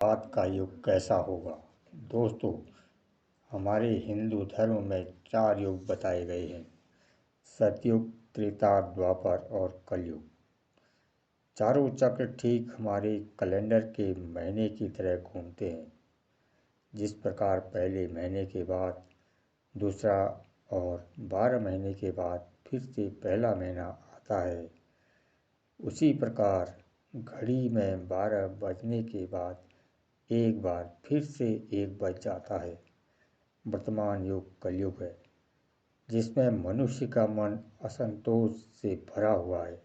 बात का युग कैसा होगा। दोस्तों, हमारे हिंदू धर्म में 4 युग बताए गए हैं: सतयुग, त्रेता, द्वापर और कलयुग। चारों चक्र ठीक हमारे कैलेंडर के महीने की तरह घूमते हैं। जिस प्रकार पहले महीने के बाद दूसरा और 12 महीने के बाद फिर से पहला महीना आता है, उसी प्रकार घड़ी में 12 बजने के बाद एक बार फिर से 1 बज जाता है। वर्तमान युग कलयुग है, जिसमें मनुष्य का मन असंतोष से भरा हुआ है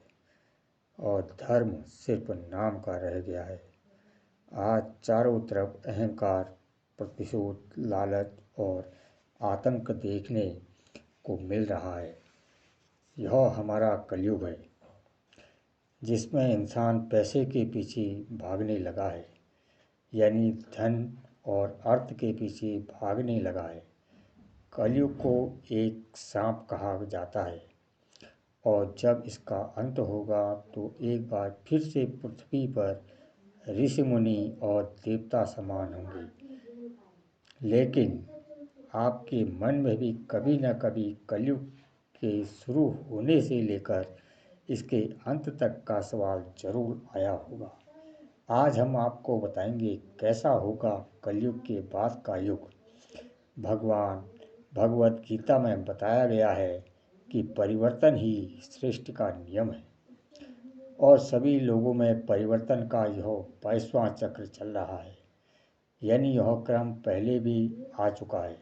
और धर्म सिर्फ नाम का रह गया है। आज चारों तरफ अहंकार, प्रतिशोध, लालच और आतंक देखने को मिल रहा है। यह हमारा कलयुग है, जिसमें इंसान पैसे के पीछे भागने लगा है, यानी धन और अर्थ के पीछे भागने लगा है। कलयुग को एक सांप कहा जाता है और जब इसका अंत होगा तो एक बार फिर से पृथ्वी पर ऋषि मुनि और देवता समान होंगे। लेकिन आपके मन में भी कभी न कभी कलयुग के शुरू होने से लेकर इसके अंत तक का सवाल जरूर आया होगा। आज हम आपको बताएंगे कैसा होगा कलयुग के बाद का युग। भगवत गीता में बताया गया है कि परिवर्तन ही सृष्टि का नियम है और सभी लोगों में परिवर्तन का यह 22वां चक्र चल रहा है, यानी यह क्रम पहले भी आ चुका है।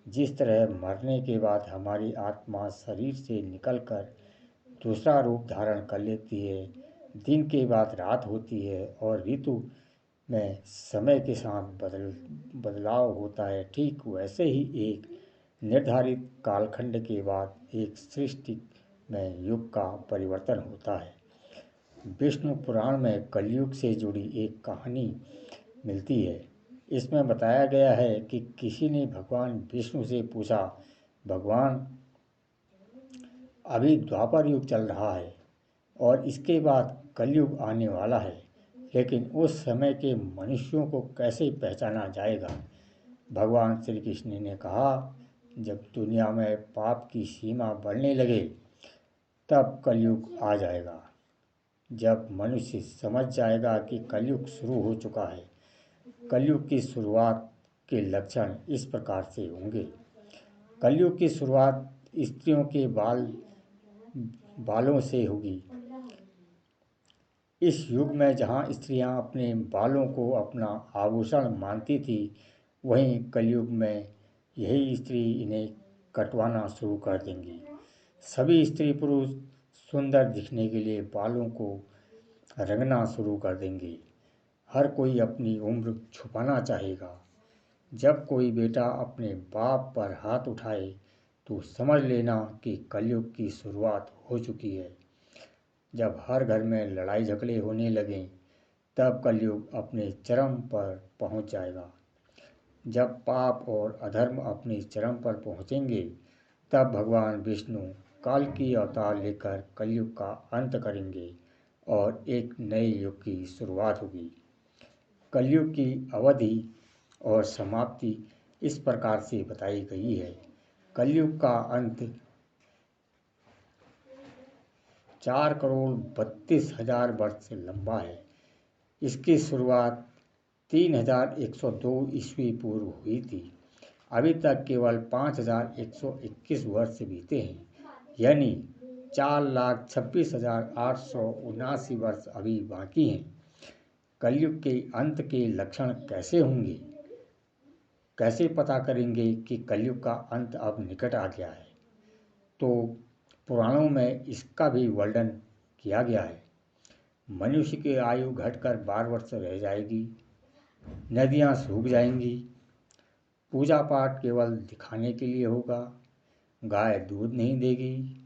जिस तरह मरने के बाद हमारी आत्मा शरीर से निकलकर दूसरा रूप धारण कर लेती है, दिन के बाद रात होती है और ऋतु में समय के साथ बदलाव होता है, ठीक वैसे ही एक निर्धारित कालखंड के बाद एक सृष्टि में युग का परिवर्तन होता है। विष्णु पुराण में कलयुग से जुड़ी एक कहानी मिलती है। इसमें बताया गया है कि किसी ने भगवान विष्णु से पूछा, भगवान, अभी द्वापर युग चल रहा है और इसके बाद कलयुग आने वाला है, लेकिन उस समय के मनुष्यों को कैसे पहचाना जाएगा। भगवान श्री कृष्ण ने कहा, जब दुनिया में पाप की सीमा बढ़ने लगे तब कलयुग आ जाएगा। जब मनुष्य समझ जाएगा कि कलयुग शुरू हो चुका है। कलयुग की शुरुआत के लक्षण इस प्रकार से होंगे। कलयुग की शुरुआत स्त्रियों के बालों से होगी। इस युग में जहाँ स्त्रियाँ अपने बालों को अपना आभूषण मानती थी, वहीं कलयुग में यही स्त्री इन्हें कटवाना शुरू कर देंगी। सभी स्त्री पुरुष सुंदर दिखने के लिए बालों को रंगना शुरू कर देंगे। हर कोई अपनी उम्र छुपाना चाहेगा। जब कोई बेटा अपने बाप पर हाथ उठाए तो समझ लेना कि कलयुग की शुरुआत हो चुकी है। जब हर घर में लड़ाई झगड़े होने लगें तब कलयुग अपने चरम पर पहुंच जाएगा। जब पाप और अधर्म अपने चरम पर पहुंचेंगे तब भगवान विष्णु काल की अवतार लेकर कलयुग का अंत करेंगे और एक नए युग की शुरुआत होगी। कलयुग की अवधि और समाप्ति इस प्रकार से बताई गई है। कलयुग का अंत 4,32,000 वर्ष से लंबा है। इसकी शुरुआत 3,102 ईस्वी पूर्व हुई थी। अभी तक केवल 5,121 वर्ष बीते हैं, यानी 4,26,879 वर्ष अभी बाकी हैं। कलयुग के अंत के लक्षण कैसे होंगे? कैसे पता करेंगे कि कलयुग का अंत अब निकट आ गया है? तो पुराणों में इसका भी वर्णन किया गया है। मनुष्य की आयु घटकर 12 वर्ष रह जाएगी। नदियाँ सूख जाएंगी। पूजा पाठ केवल दिखाने के लिए होगा। गाय दूध नहीं देगी।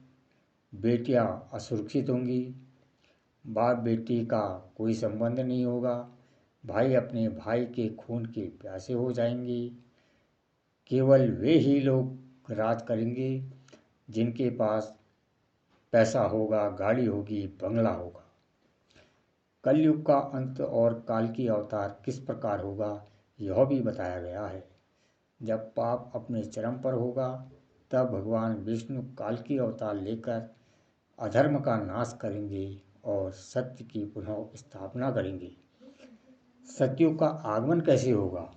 बेटियाँ असुरक्षित होंगी। बाप बेटी का कोई संबंध नहीं होगा। भाई अपने भाई के खून के प्यासे हो जाएंगे। केवल वे ही लोग राज करेंगे जिनके पास पैसा होगा, गाड़ी होगी, बंगला होगा। कलयुग का अंत और काल की अवतार किस प्रकार होगा यह भी बताया गया है। जब पाप अपने चरम पर होगा तब भगवान विष्णु काल की अवतार लेकर अधर्म का नाश करेंगे और सत्य की पुनः स्थापना करेंगे। सतयुग का आगमन कैसे होगा?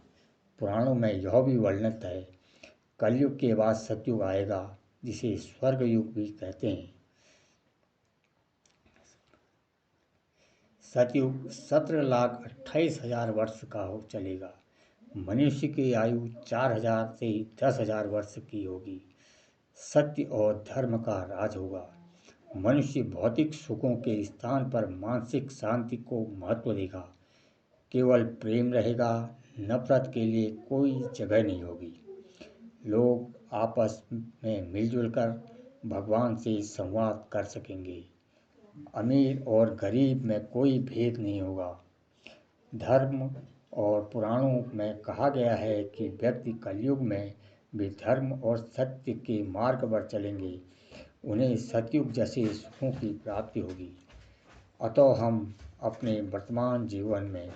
पुराणों में यह भी वर्णित है। कलयुग के बाद सतयुग आएगा जिसे स्वर्ग युग भी कहते हैं। सतयुग 17,28,000 वर्ष का चलेगा। मनुष्य की आयु 4,000 से 10,000 वर्ष की होगी। सत्य और धर्म का राज होगा। मनुष्य भौतिक सुखों के स्थान पर मानसिक शांति को महत्व देगा। केवल प्रेम रहेगा, नफरत के लिए कोई जगह नहीं होगी। लोग आपस में मिलजुल कर भगवान से संवाद कर सकेंगे। अमीर और गरीब में कोई भेद नहीं होगा। धर्म और पुराणों में कहा गया है कि व्यक्ति कलयुग में भी धर्म और सत्य के मार्ग पर चलेंगे, उन्हें सतयुग जैसे सुखों की प्राप्ति होगी। अतः हम अपने वर्तमान जीवन में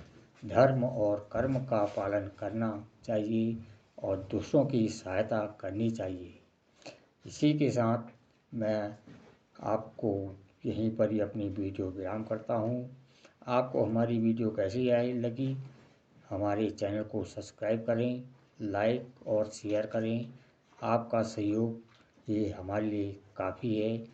धर्म और कर्म का पालन करना चाहिए और दूसरों की सहायता करनी चाहिए। इसी के साथ मैं आपको यहीं पर ही अपनी वीडियो विराम करता हूँ। आपको हमारी वीडियो कैसी लगी हमारे चैनल को सब्सक्राइब करें, लाइक और शेयर करें। आपका सहयोग ये हमारे लिए काफ़ी है।